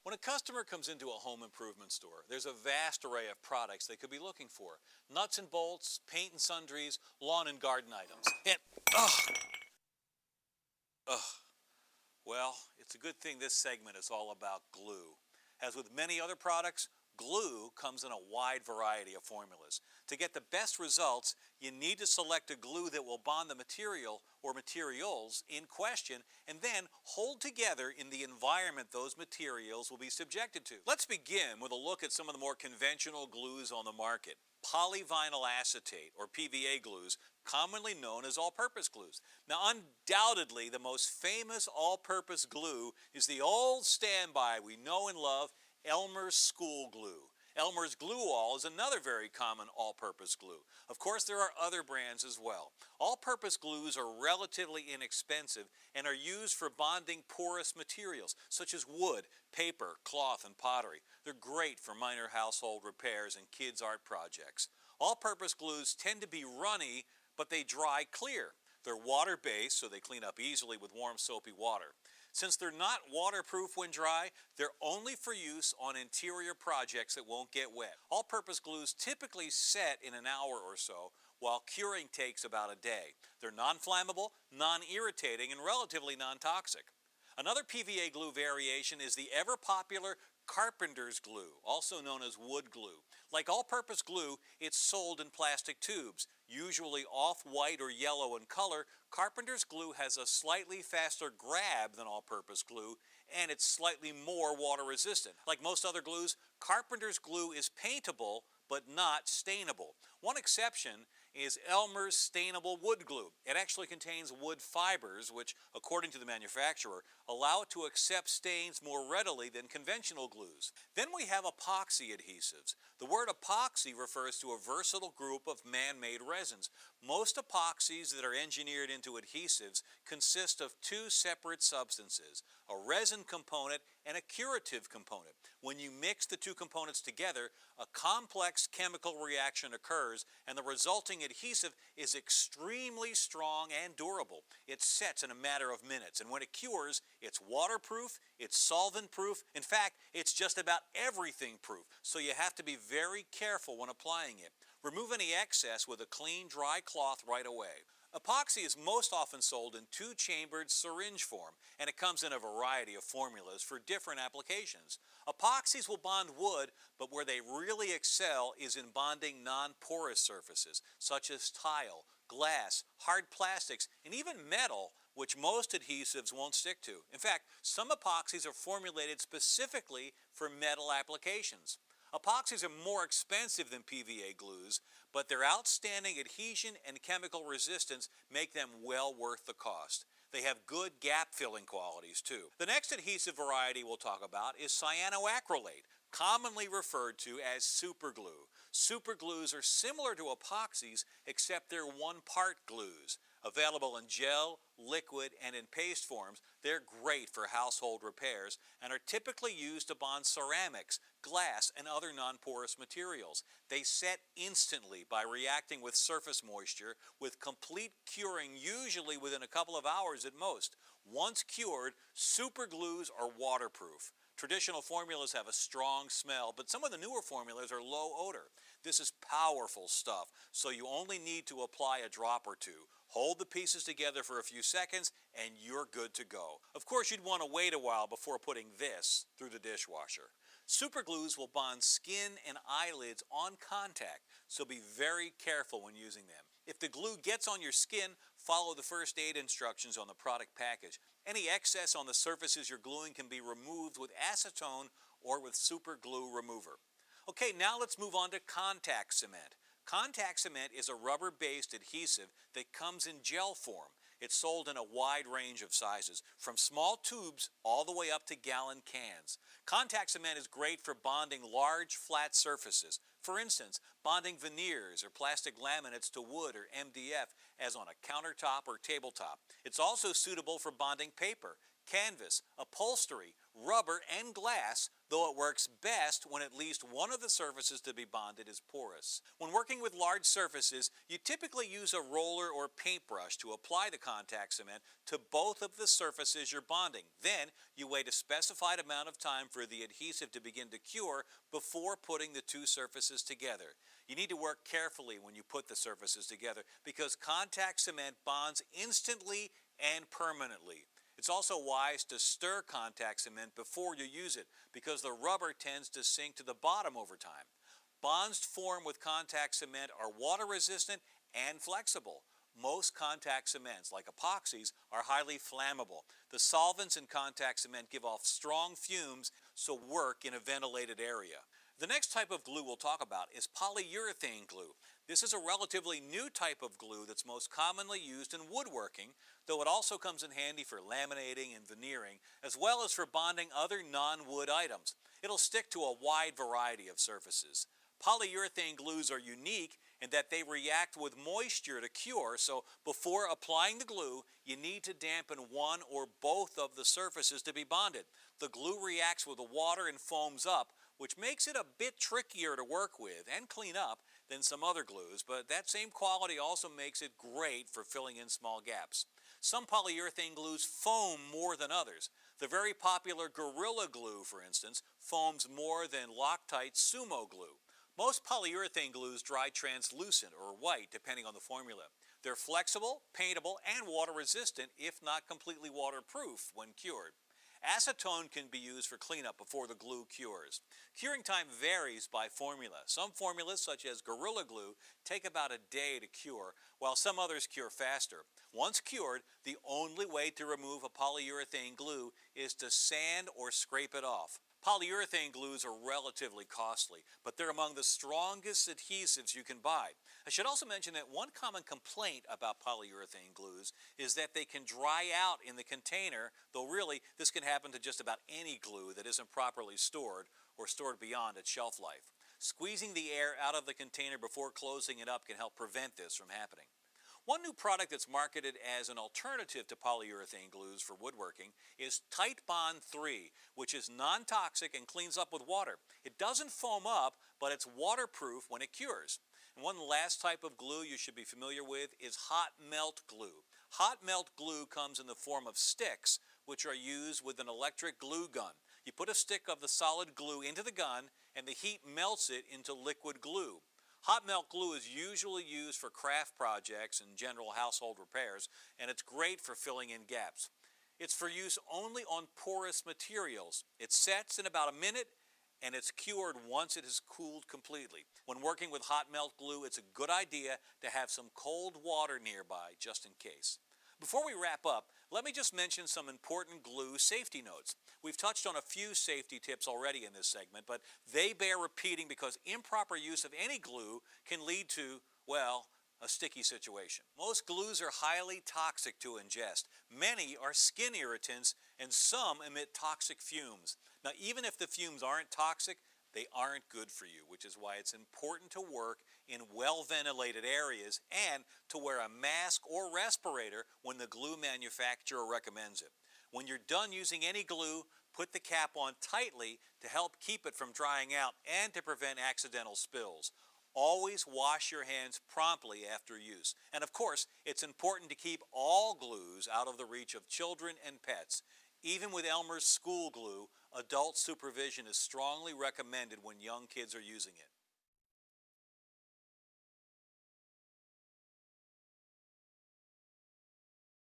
When a customer comes into a home improvement store, there's a vast array of products they could be looking for. Nuts and bolts, paint and sundries, lawn and garden items. And, well, it's a good thing this segment is all about glue. As with many other products, glue comes in a wide variety of formulas. To get the best results, you need to select a glue that will bond the material or materials in question and then hold together in the environment those materials will be subjected to. Let's begin with a look at some of the more conventional glues on the market. Polyvinyl acetate, or PVA glues, commonly known as all-purpose glues. Now, undoubtedly, the most famous all-purpose glue is the old standby we know and love, Elmer's School Glue. Elmer's Glue All is another very common all-purpose glue. Of course, there are other brands as well. All-purpose glues are relatively inexpensive and are used for bonding porous materials such as wood, paper, cloth, and pottery. They're great for minor household repairs and kids' art projects. All-purpose glues tend to be runny, but they dry clear. They're water-based, so they clean up easily with warm soapy water. Since they're not waterproof when dry, they're only for use on interior projects that won't get wet. All-purpose glues typically set in an hour or so, while curing takes about a day. They're non-flammable, non-irritating, and relatively non-toxic. Another PVA glue variation is the ever-popular Carpenter's glue, also known as wood glue. Like all-purpose glue, it's sold in plastic tubes. Usually off-white or yellow in color, Carpenter's glue has a slightly faster grab than all-purpose glue, and it's slightly more water-resistant. Like most other glues, Carpenter's glue is paintable, but not stainable. One exception is Elmer's Stainable Wood Glue. It actually contains wood fibers, which, according to the manufacturer, allow it to accept stains more readily than conventional glues. Then we have epoxy adhesives. The word epoxy refers to a versatile group of man-made resins. Most epoxies that are engineered into adhesives consist of two separate substances, a resin component and a curative component. When you mix the two components together, a complex chemical reaction occurs, and the resulting adhesive is extremely strong and durable. It sets in a matter of minutes, and when it cures, it's waterproof, it's solvent-proof. In fact, it's just about everything proof, so you have to be very careful when applying it. Remove any excess with a clean, dry cloth right away. Epoxy is most often sold in two-chambered syringe form, and it comes in a variety of formulas for different applications. Epoxies will bond wood, but where they really excel is in bonding non-porous surfaces, such as tile, glass, hard plastics, and even metal, which most adhesives won't stick to. In fact, some epoxies are formulated specifically for metal applications. Epoxies are more expensive than PVA glues, but their outstanding adhesion and chemical resistance make them well worth the cost. They have good gap-filling qualities, too. The next adhesive variety we'll talk about is cyanoacrylate, commonly referred to as superglue. Superglues are similar to epoxies, except they're one-part glues. Available in gel, liquid, and in paste forms, they're great for household repairs and are typically used to bond ceramics, glass, and other non-porous materials. They set instantly by reacting with surface moisture, with complete curing usually within a couple of hours at most. Once cured, superglues are waterproof. Traditional formulas have a strong smell, but some of the newer formulas are low odor. This is powerful stuff, so you only need to apply a drop or two. Hold the pieces together for a few seconds, and you're good to go. Of course, you'd want to wait a while before putting this through the dishwasher. Superglues will bond skin and eyelids on contact, so be very careful when using them. If the glue gets on your skin, follow the first aid instructions on the product package. Any excess on the surfaces you're gluing can be removed with acetone or with super glue remover. Okay, now let's move on to contact cement. Contact cement is a rubber-based adhesive that comes in gel form. It's sold in a wide range of sizes, from small tubes all the way up to gallon cans. Contact cement is great for bonding large, flat surfaces. For instance, bonding veneers or plastic laminates to wood or MDF, as on a countertop or tabletop. It's also suitable for bonding paper, canvas, upholstery, rubber, and glass though it works best when at least one of the surfaces to be bonded is porous. When working with large surfaces, you typically use a roller or paintbrush to apply the contact cement to both of the surfaces you're bonding. Then, you wait a specified amount of time for the adhesive to begin to cure before putting the two surfaces together. You need to work carefully when you put the surfaces together because contact cement bonds instantly and permanently. It's also wise to stir contact cement before you use it because the rubber tends to sink to the bottom over time. Bonds formed with contact cement are water resistant and flexible. Most contact cements, like epoxies, are highly flammable. The solvents in contact cement give off strong fumes, so work in a ventilated area. The next type of glue we'll talk about is polyurethane glue. This is a relatively new type of glue that's most commonly used in woodworking, though it also comes in handy for laminating and veneering, as well as for bonding other non-wood items. It'll stick to a wide variety of surfaces. Polyurethane glues are unique in that they react with moisture to cure, so before applying the glue, you need to dampen one or both of the surfaces to be bonded. The glue reacts with the water and foams up, which makes it a bit trickier to work with and clean up than some other glues, but that same quality also makes it great for filling in small gaps. Some polyurethane glues foam more than others. The very popular Gorilla Glue, for instance, foams more than Loctite's Sumo Glue. Most polyurethane glues dry translucent or white depending on the formula. They're flexible, paintable, and water resistant if not completely waterproof when cured. Acetone can be used for cleanup before the glue cures. Curing time varies by formula. Some formulas, such as Gorilla Glue, take about a day to cure, while some others cure faster. Once cured, the only way to remove a polyurethane glue is to sand or scrape it off. Polyurethane glues are relatively costly, but they're among the strongest adhesives you can buy. I should also mention that one common complaint about polyurethane glues is that they can dry out in the container, though really this can happen to just about any glue that isn't properly stored or stored beyond its shelf life. Squeezing the air out of the container before closing it up can help prevent this from happening. One new product that's marketed as an alternative to polyurethane glues for woodworking is Titebond 3, which is non-toxic and cleans up with water. It doesn't foam up, but it's waterproof when it cures. And one last type of glue you should be familiar with is hot melt glue. Hot melt glue comes in the form of sticks, which are used with an electric glue gun. You put a stick of the solid glue into the gun, and the heat melts it into liquid glue. Hot melt glue is usually used for craft projects and general household repairs, and it's great for filling in gaps. It's for use only on porous materials. It sets in about a minute, and it's cured once it has cooled completely. When working with hot melt glue, it's a good idea to have some cold water nearby just in case. Before we wrap up, let me just mention some important glue safety notes. We've touched on a few safety tips already in this segment, but they bear repeating because improper use of any glue can lead to, well, a sticky situation. Most glues are highly toxic to ingest. Many are skin irritants, and some emit toxic fumes. Now, even if the fumes aren't toxic, they aren't good for you, which is why it's important to work in well-ventilated areas and to wear a mask or respirator when the glue manufacturer recommends it. When you're done using any glue, put the cap on tightly to help keep it from drying out and to prevent accidental spills. Always wash your hands promptly after use. And of course, it's important to keep all glues out of the reach of children and pets. Even with Elmer's school glue, adult supervision is strongly recommended when young kids are using it.